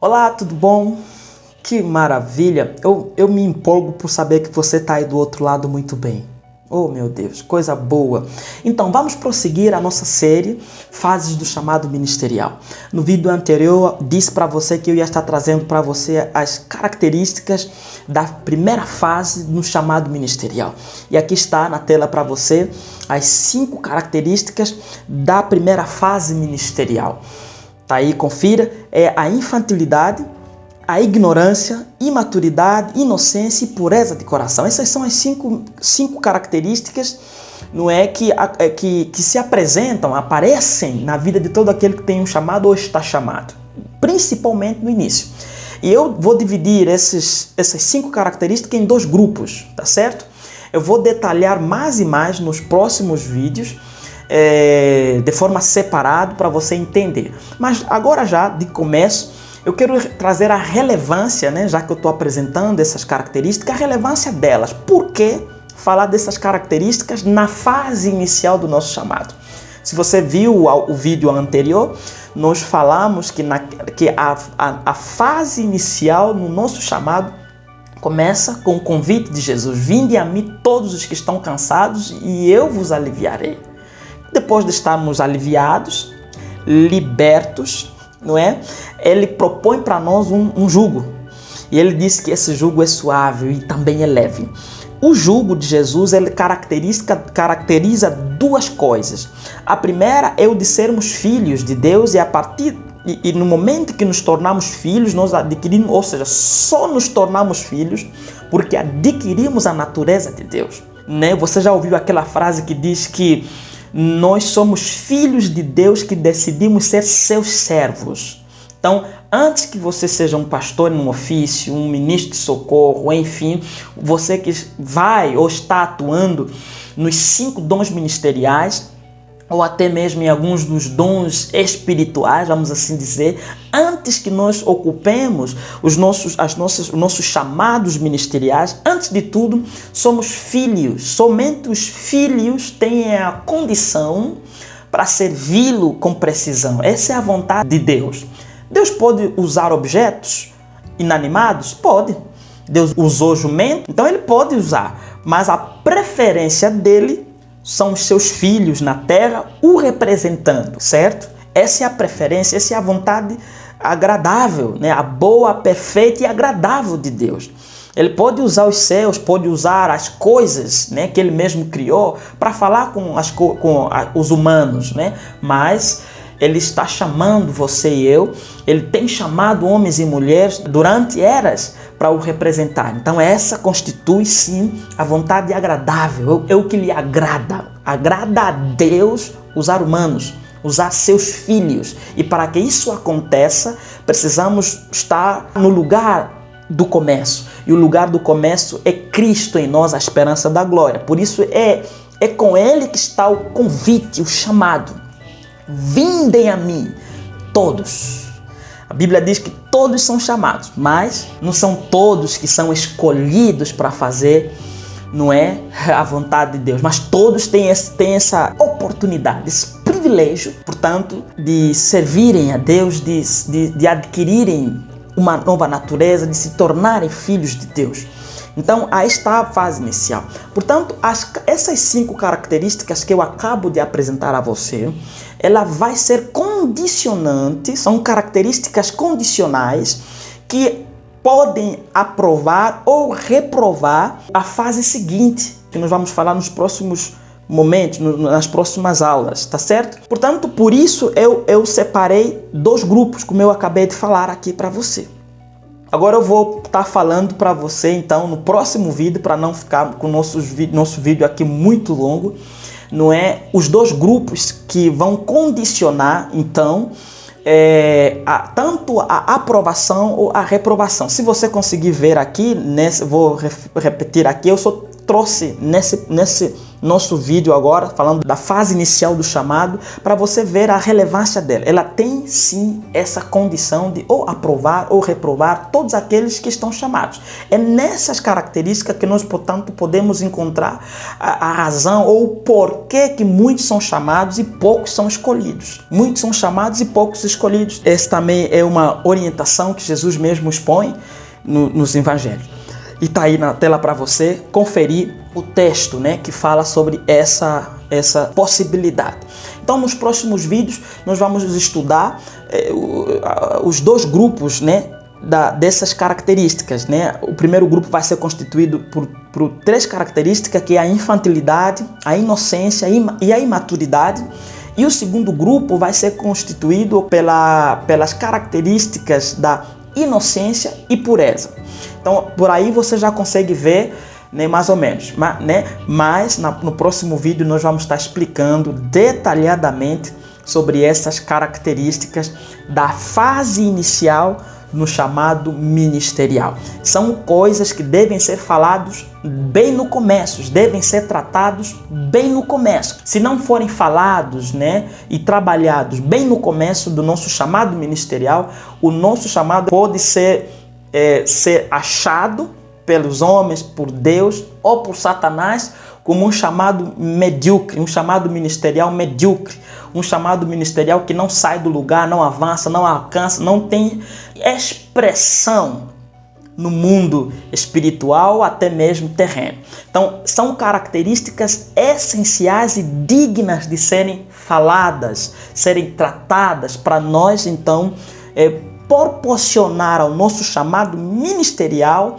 Olá, tudo bom? Que maravilha! Eu me empolgo por saber que você está aí do outro lado muito bem. Oh, meu Deus, coisa boa! Então, vamos prosseguir a nossa série Fases do Chamado Ministerial. No vídeo anterior, disse para você que eu ia estar trazendo para você as características da primeira fase no chamado ministerial. E aqui está na tela para você as 5 características da primeira fase ministerial. Tá aí, confira, é a infantilidade, a ignorância, imaturidade, inocência e pureza de coração. Essas são as cinco características, não é, que se apresentam, aparecem na vida de todo aquele que tem um chamado ou está chamado, principalmente no início. E eu vou dividir essas 5 características em 2 grupos, tá certo? Eu vou detalhar mais e mais nos próximos vídeos, de forma separada para você entender. Mas agora já, de começo, eu quero trazer a relevância, né, já que eu estou apresentando essas características, a relevância delas. Por que falar dessas características na fase inicial do nosso chamado? Se você viu o vídeo anterior, nós falamos que a fase inicial no nosso chamado começa com o convite de Jesus: vinde a mim todos os que estão cansados e eu vos aliviarei. Depois de estarmos aliviados, libertos, não é? Ele propõe para nós um jugo. E ele diz que esse jugo é suave e também é leve. O jugo de Jesus, ele caracteriza 2 coisas. A primeira é o de sermos filhos de Deus, e no momento que nos tornamos filhos, nós adquirimos, ou seja, só nos tornamos filhos porque adquirimos a natureza de Deus, né? Você já ouviu aquela frase que diz que nós somos filhos de Deus que decidimos ser seus servos. Então, antes que você seja um pastor em um ofício, um ministro de socorro, enfim, você que vai ou está atuando nos 5 dons ministeriais, ou até mesmo em alguns dos dons espirituais, vamos assim dizer, antes que nós ocupemos os nossos chamados ministeriais, antes de tudo, somos filhos. Somente os filhos têm a condição para servi-lo com precisão. Essa é a vontade de Deus. Deus pode usar objetos inanimados? Pode. Deus usou jumento? Então ele pode usar, mas a preferência dele são os seus filhos na terra o representando, certo? Essa é a preferência, essa é a vontade agradável, né? A boa, perfeita e agradável de Deus. Ele pode usar os céus, pode usar as coisas, né, que ele mesmo criou para falar com os humanos, né? Mas ele está chamando você e eu, ele tem chamado homens e mulheres durante eras para o representar. Então essa constitui sim a vontade agradável, é o que lhe agrada. Agrada a Deus usar humanos, usar seus filhos. E para que isso aconteça, precisamos estar no lugar do começo. E o lugar do começo é Cristo em nós, a esperança da glória. Por isso é com ele que está o convite, o chamado. Vindem a mim, todos. A Bíblia diz que todos são chamados, mas não são todos que são escolhidos para fazer, não é, a vontade de Deus. Mas todos têm essa oportunidade, esse privilégio, portanto, de servirem a Deus, de adquirirem uma nova natureza, de se tornarem filhos de Deus. Então, aí está a fase inicial. Portanto, essas 5 características que eu acabo de apresentar a você, ela vai ser condicionante, são características condicionais que podem aprovar ou reprovar a fase seguinte, que nós vamos falar nos próximos momentos, nas próximas aulas, tá certo? Portanto, por isso eu separei 2 grupos, como eu acabei de falar aqui para você. Agora eu vou estar falando para você, então, no próximo vídeo, para não ficar com o nosso vídeo aqui muito longo, não é, os 2 grupos que vão condicionar, então, tanto a aprovação ou a reprovação. Se você conseguir ver aqui, vou repetir aqui, eu estou trouxe nesse nosso vídeo agora, falando da fase inicial do chamado, para você ver a relevância dela. Ela tem sim essa condição de ou aprovar ou reprovar todos aqueles que estão chamados. É nessas características que nós, portanto, podemos encontrar a razão ou o porquê que muitos são chamados e poucos são escolhidos. Muitos são chamados e poucos escolhidos. Essa também é uma orientação que Jesus mesmo expõe nos evangelhos. E está aí na tela para você conferir o texto, né, que fala sobre essa possibilidade. Então, nos próximos vídeos, nós vamos estudar os dois grupos, né, dessas características, né? O primeiro grupo vai ser constituído por três características, que é a infantilidade, a inocência e a imaturidade. E o segundo grupo vai ser constituído pelas características da inocência e pureza. Então, por aí você já consegue ver, né, mais ou menos. Mas no próximo vídeo nós vamos estar explicando detalhadamente sobre essas características da fase inicial no chamado ministerial. São coisas que devem ser falados bem no começo, devem ser tratados bem no começo. Se não forem falados, né, e trabalhados bem no começo do nosso chamado ministerial, o nosso chamado pode ser achado pelos homens, por Deus ou por Satanás como um chamado medíocre, um chamado ministerial medíocre, um chamado ministerial que não sai do lugar, não avança, não alcança, não tem expressão no mundo espiritual, até mesmo terreno. Então, são características essenciais e dignas de serem faladas, serem tratadas, para nós, então, proporcionar ao nosso chamado ministerial,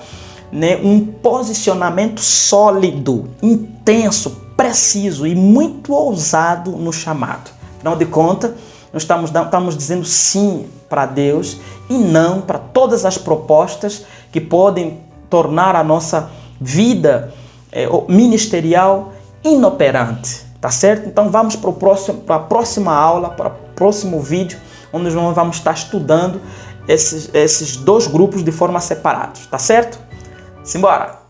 né, um posicionamento sólido, intenso, preciso e muito ousado no chamado. Afinal de contas, nós estamos dizendo sim para Deus e não para todas as propostas que podem tornar a nossa vida ministerial inoperante, tá certo? Então vamos para a próxima aula, para o próximo vídeo, onde nós vamos estar estudando esses dois grupos de forma separada, tá certo? Simbora!